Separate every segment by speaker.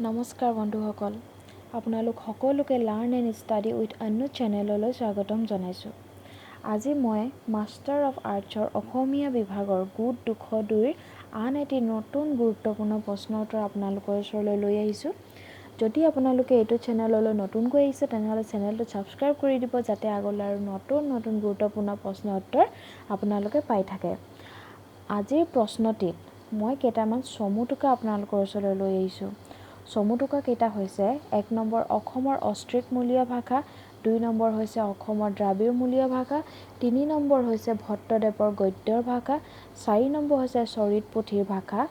Speaker 1: নমস্কাৰ বন্ধুসকল, আপোনালোক সকলোকে লাৰ্ণ এণ্ড ষ্টাডি উইথ অন্য চেনেললৈ স্বাগতম জনাইছোঁ। আজি মই মাষ্টাৰ অফ আৰ্টছৰ অসমীয়া বিভাগৰ গোট 202ৰ আন এটি নতুন গুৰুত্বপূৰ্ণ প্ৰশ্ন উত্তৰ আপোনালোকৰ ওচৰলৈ লৈ আহিছোঁ। যদি আপোনালোকে এইটো চেনেললৈ নতুনকৈ আহিছে তেনেহ'লে চেনেলটো ছাবস্ক্ৰাইব কৰি দিব, যাতে আগলৈ আৰু নতুন গুৰুত্বপূৰ্ণ প্ৰশ্ন উত্তৰ আপোনালোকে পাই থাকে। আজিৰ প্ৰশ্নটিত মই কেইটামান চমু টোকা আপোনালোকৰ ওচৰলৈ লৈ আহিছোঁ। চমু টোকা কেইটা হৈছে: 1 নম্বৰ অসমৰ অষ্ট্ৰিকমূলীয় ভাষা, 2 নম্বৰ হৈছে অসমৰ দ্ৰাবিড়মূলীয় ভাষা, 3 নম্বৰ হৈছে ভট্টদেৱৰ গদ্যৰ ভাষা, 4 নম্বৰ হৈছে চৰিত পুথিৰ ভাষা,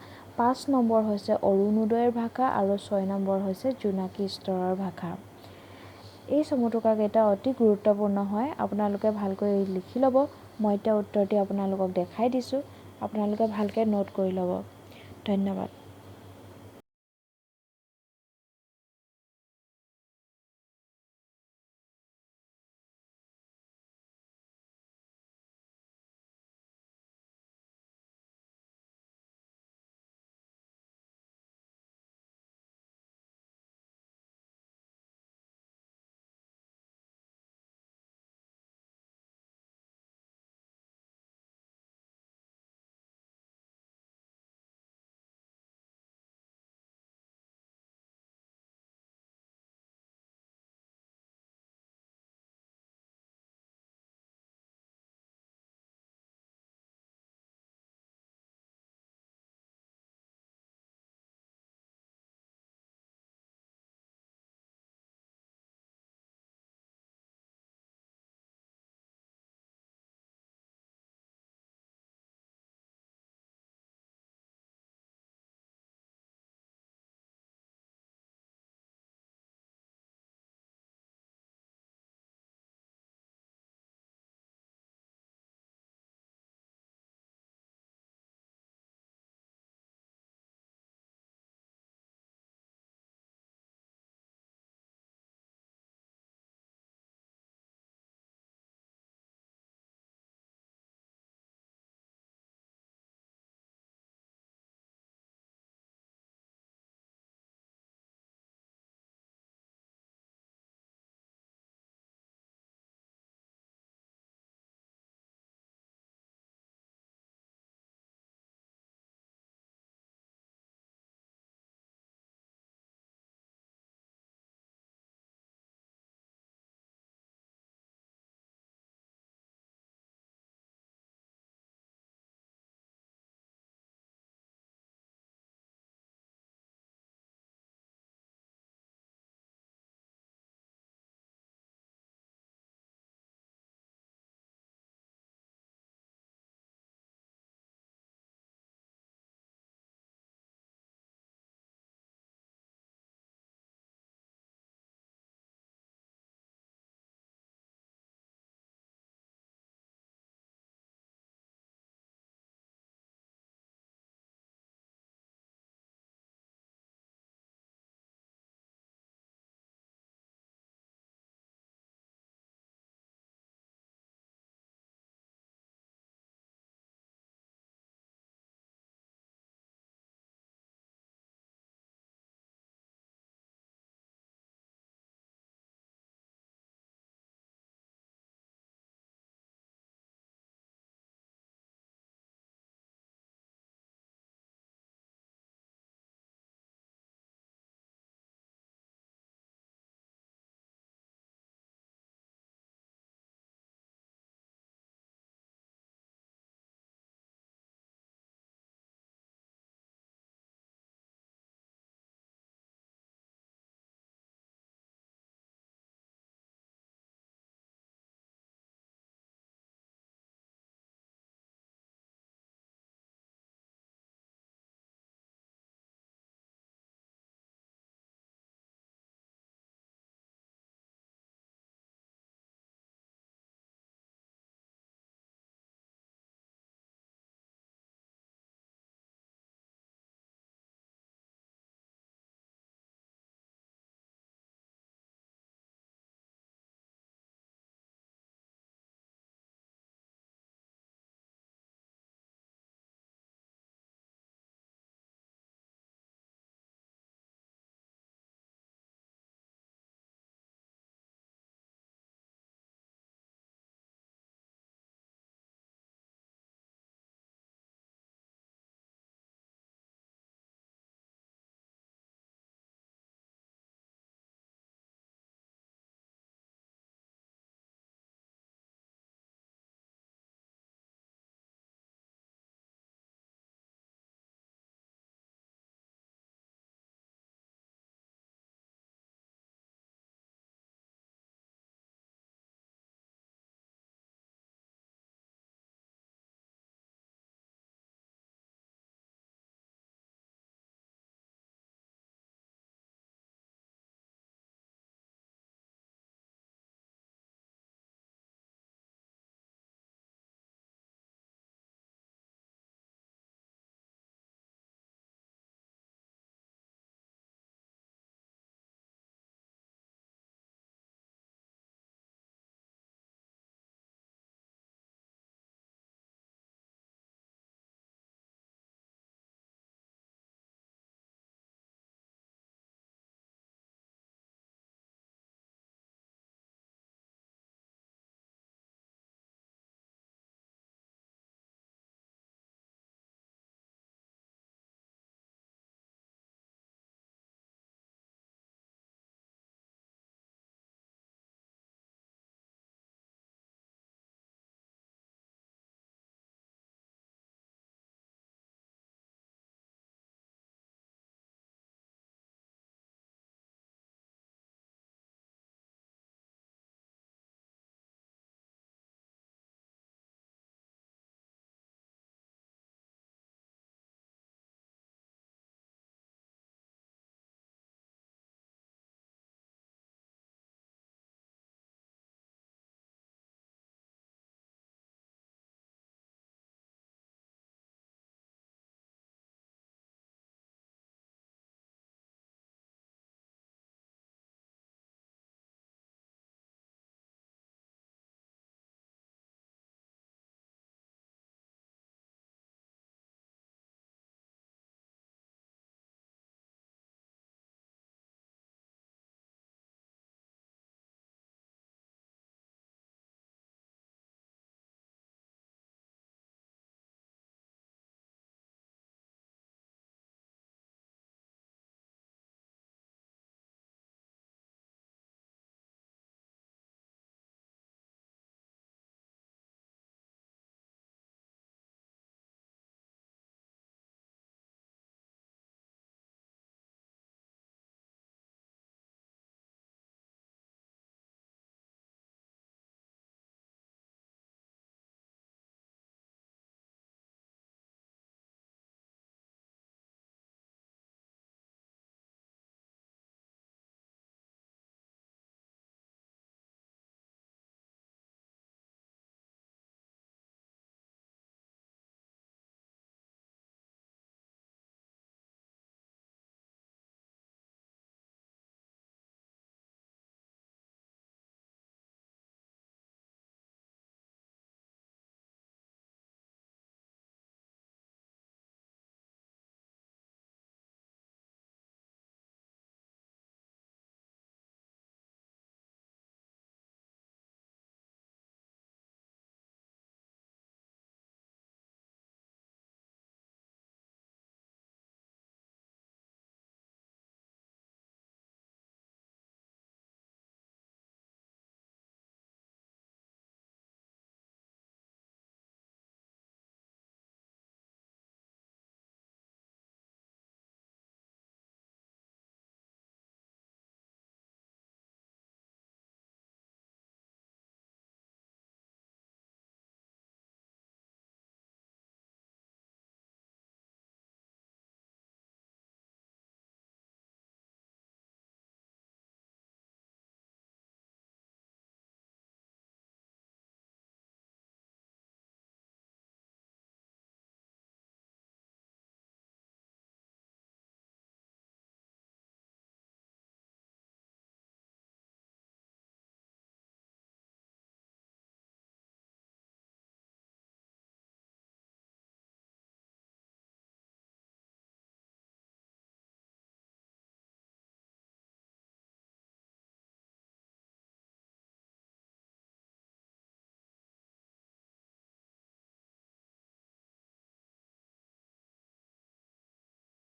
Speaker 1: 5 নম্বৰ হৈছে অৰুণোদয়ৰ ভাষা আৰু 6 নম্বৰ হৈছে জোনাকী স্তৰৰ ভাষা। এই চমু টোকা কেইটা অতি গুৰুত্বপূৰ্ণ হয়, আপোনালোকে ভালকৈ লিখি ল'ব। মই এতিয়া উত্তৰটি আপোনালোকক দেখাই দিছোঁ, আপোনালোকে ভালকৈ নোট কৰি ল'ব। ধন্যবাদ।